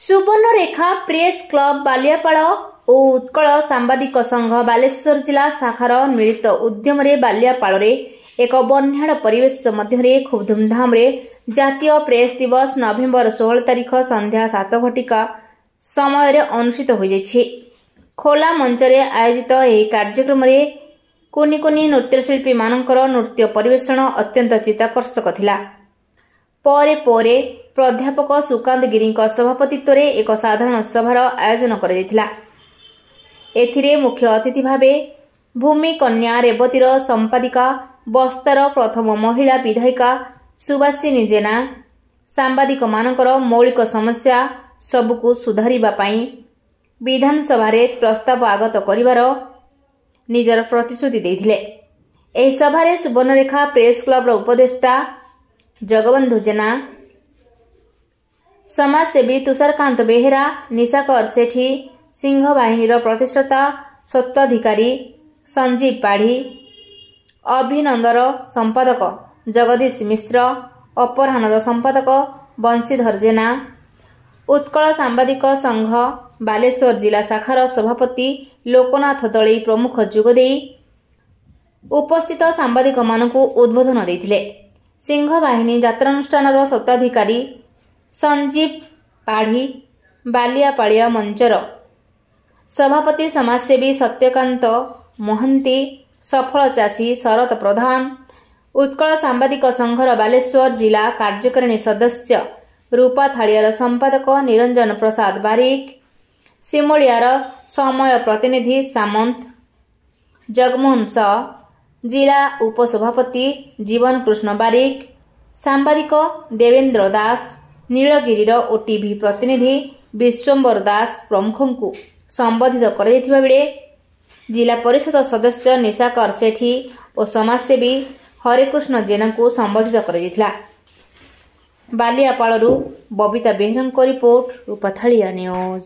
Subarnarekha press club Baliapal और उत्कल सांबादिक संघ बालेश्वर जिला शाखार मिलित उद्यम बालियापाल एक बन्याड़ परिवेश मध्य खूब धूमधाम जातीय प्रेस दिवस नवेम्बर 16 तारिख संध्या 7 घटिका समय अनुष्ठित हो जाइछि। खोला मंच आयोजित यह कार्यक्रम कुनी कुनी नृत्यशिल्पी मानकर नृत्य परिवेषण अत्यंत चित्ताकर्षक थिला। परे परे प्राध्यापक सुकांत गिरी सभापतित्व में एक साधारण सभार आयोजन करा। एथिरे मुख्य अतिथि भावे भूमि कन्या रेवतीर संपादिका बस्तार प्रथम महिला विधायिका सुभाषिनी जेना सांबादिक मानकर मौलिक समस्या सबको सुधारिबा पई विधानसभा प्रस्ताव आगत करिवार निजर प्रतिश्रुति देथिले। एही सभारे सुवर्णरेखा प्रेस क्लब उपदेष्टा जगबंधु जेना, समाजसेवी तुषारकांत बेहेरा, निशाकर सेठी, सिंह बाहिनीर प्रतिष्ठाता स्वत्वाधिकारी संजीव पाढ़ी, अभिनंदर संपादक जगदीश मिश्र, अपराहनर संपादक बंशीधर जेना, उत्कल सांबादिक संघ बालेश्वर जिला शाखार सभापति लोकनाथ दलई प्रमुख जोगदे उपस्थित सांबादिक मानकु उद्बोधन देथिले। सिंह बाहिनी यात्रानुष्ठानर स्वत्वाधिकारी संजीव पाढ़ी, बालियापालिया मंचर सभापति समाजसेवी सत्यकांत मोहंती, सफल चाषी शरत प्रधान, उत्कल सांबादिक संघर बालेश्वर जिला कार्यकारिणी सदस्य रूपा थालियार संपादक निरंजन प्रसाद बारिक, सिमोलियार समय प्रतिनिधि सामंत जगमोहन शाह, जिला उपसभापति जीवन कृष्ण बारिक, सांबादिक देवेंद्र दास, नीलगिरीर ओटीवी प्रतिनिधि विश्वम्बर दास प्रमुख को संबोधित कर जिला परिषद सदस्य निशाकर सेठी और समाजसेवी हरेकृष्ण जेना को संबोधित कर बालियापालरू बबिता बेहरा रिपोर्ट रूपाथालिया न्यूज।